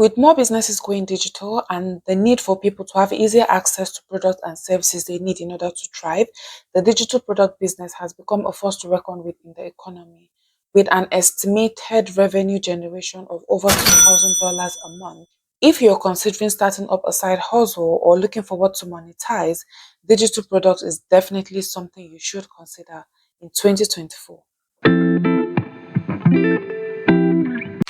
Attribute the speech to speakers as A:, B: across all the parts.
A: With more businesses going digital and the need for people to have easier access to products and services they need in order to thrive, the digital product business has become a force to reckon with in the economy. With an estimated revenue generation of over $2,000 a month. If you're considering starting up a side hustle or looking for what to monetize, digital products is definitely something you should consider in 2024.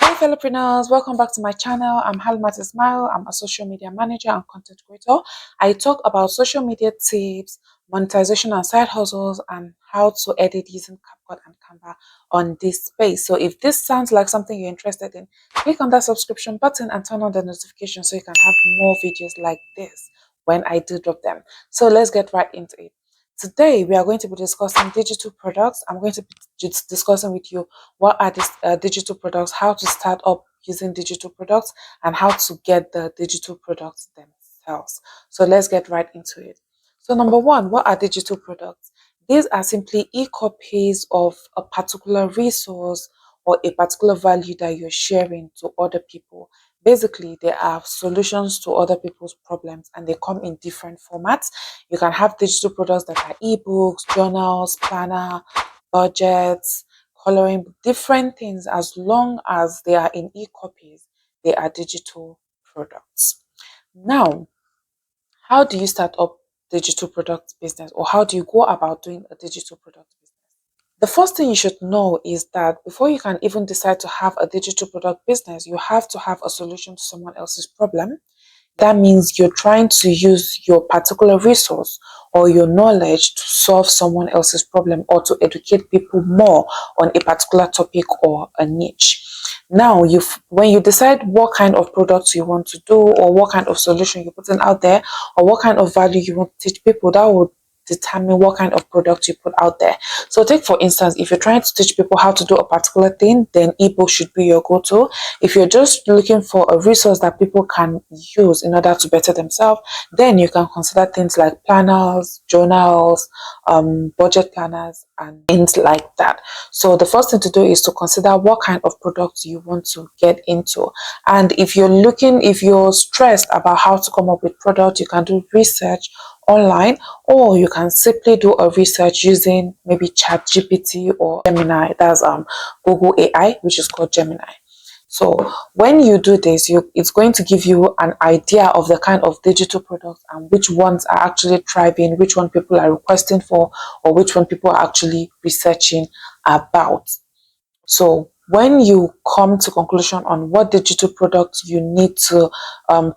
A: Hey fellowpreneurs, welcome back to my channel. I'm Halimat Ismail. I'm a social media manager and content creator. I talk about social media tips, monetization and side hustles, and how to edit using CapCut and Canva on this space. So if this sounds like something you're interested in, click on that subscription button and turn on the notification so you can have more videos like this when I do drop them. So let's get right into it. Today, we are going to be discussing digital products. I'm going to be discussing with you what are these digital products, how to start up using digital products, and how to get the digital products themselves. So let's get right into it. So number one, what are digital products? These are simply e-copies of a particular resource or a particular value that you're sharing to other people. Basically, they are solutions to other people's problems and they come in different formats. You can have digital products that are ebooks, journals, planner, budgets, coloring, different things. As long as they are in e-copies, they are digital products. Now, how do you start up digital product business, or how do you go about doing a digital product business? The first thing you should know is that before you can even decide to have a digital product business, you have to have a solution to someone else's problem. That means you're trying to use your particular resource or your knowledge to solve someone else's problem or to educate people more on a particular topic or a niche. Now, when you decide what kind of products you want to do or what kind of solution you're putting out there or what kind of value you want to teach people, that would determine what kind of product you put out there. So take for instance, if you're trying to teach people how to do a particular thing, then ebook should be your go-to. If you're just looking for a resource that people can use in order to better themselves, then you can consider things like planners, journals, budget planners, and things like that. So the first thing to do is to consider what kind of products you want to get into. And if you're stressed about how to come up with products, you can do research online, or you can simply do a research using maybe Chatgpt or Gemini. That's Google AI, which is called Gemini. So when you do this, it's going to give you an idea of the kind of digital products and which ones are actually thriving, which one people are requesting for, or which one people are actually researching about. So when you come to conclusion on what digital product you need to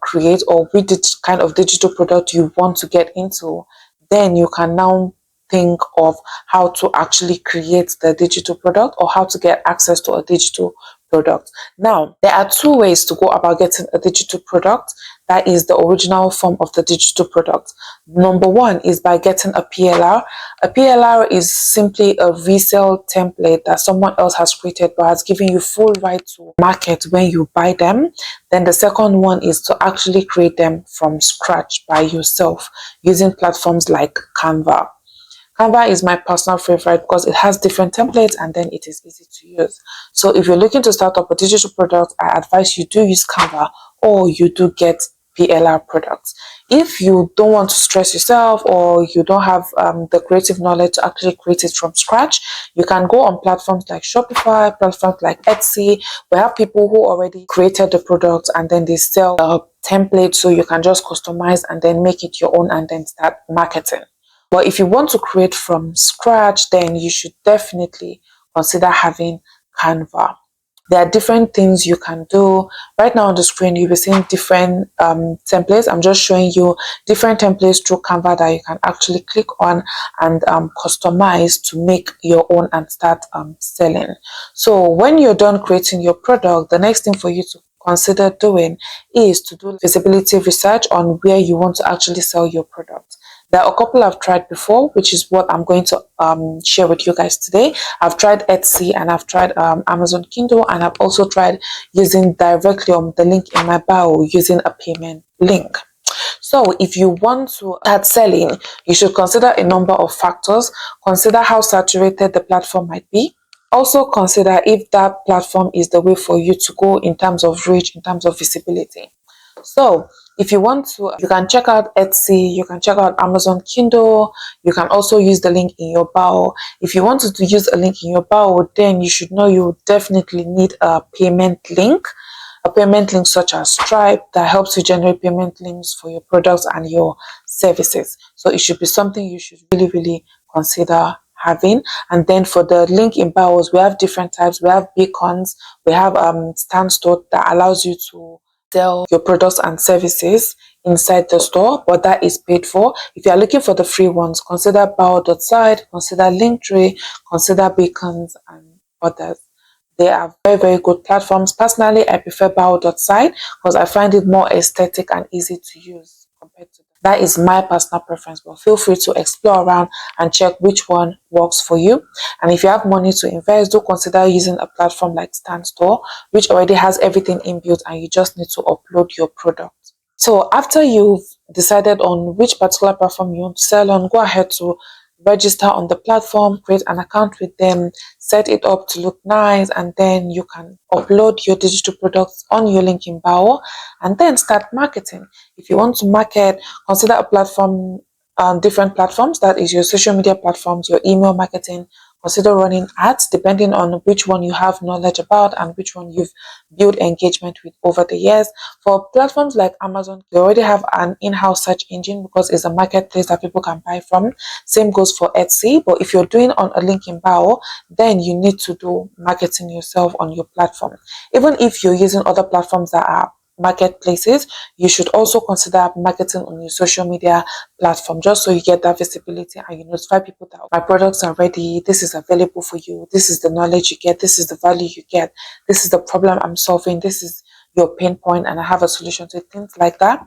A: create, or which kind of digital product you want to get into, then you can now think of how to actually create the digital product or how to get access to a digital product. Now, there are two ways to go about getting a digital product. That is the original form of the digital product. Number one is by getting a PLR. A PLR is simply a resale template that someone else has created but has given you full right to market when you buy them. Then the second one is to actually create them from scratch by yourself using platforms like Canva. Canva is my personal favorite because it has different templates and then it is easy to use. So if you're looking to start up a digital product, I advise you do use Canva or you do get PLR products. If you don't want to stress yourself or you don't have the creative knowledge to actually create it from scratch, you can go on platforms like Shopify, platforms like Etsy. We have people who already created the product and then they sell a template, so you can just customize and then make it your own and then start marketing. But if you want to create from scratch, then you should definitely consider having Canva. There are different things you can do. Right now on the screen, you'll be seeing different templates. I'm just showing you different templates through Canva that you can actually click on and customize to make your own and start selling. So when you're done creating your product, the next thing for you to consider doing is to do feasibility research on where you want to actually sell your product. There are a couple I've tried before, which is what I'm going to share with you guys today. I've tried Etsy and I've tried Amazon Kindle, and I've also tried using directly on the link in my bio using a payment link. So if you want to start selling, you should consider a number of factors. Consider how saturated the platform might be. also consider if that platform is the way for you to go in terms of reach, in terms of visibility. So if you want to, you can check out Etsy, you can check out Amazon Kindle, you can also use the link in your bio. If you wanted to use a link in your bio, then you should know you definitely need a payment link. A payment link such as Stripe that helps you generate payment links for your products and your services. So it should be something you should really consider having. And then for the link in bios, we have different types. We have beacons, we have Stanstore that allows you to sell your products and services inside the store, but that is paid for. If you are looking for the free ones, consider bio.site, consider Linktree, consider beacons and others. They are very good platforms. Personally, I prefer bio.site because I find it more aesthetic and easy to use compared to them. That is my personal preference, but feel free to explore around and check which one works for you. And if you have money to invest, do consider using a platform like Stanstore, which already has everything inbuilt and you just need to upload your product. So after you've decided on which particular platform you want to sell on, go ahead to register on the platform, create an account with them, set it up to look nice, and then you can upload your digital products on your link in bio and then start marketing. If you want to market, consider a platform, different platforms, that is your social media platforms, your email marketing. Consider running ads depending on which one you have knowledge about and which one you've built engagement with over the years. For platforms like Amazon, they already have an in-house search engine because it's a marketplace that people can buy from. Same goes for Etsy, but if you're doing on a link in bio, then you need to do marketing yourself on your platform. Even if you're using other platforms that are marketplaces, you should also consider marketing on your social media platform, just so you get that visibility and you notify people that my products are ready, this is available for you, this is the knowledge you get, this is the value you get, this is the problem I'm solving, this is your pain point and I have a solution to it. Things like that.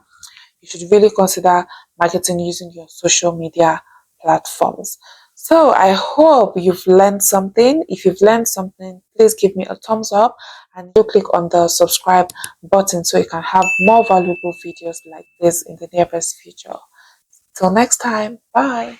A: You should really consider marketing using your social media platforms. So I hope you've learned something. If you've learned something, please give me a thumbs up and do click on the subscribe button so you can have more valuable videos like this in the nearest future. Till next time, bye.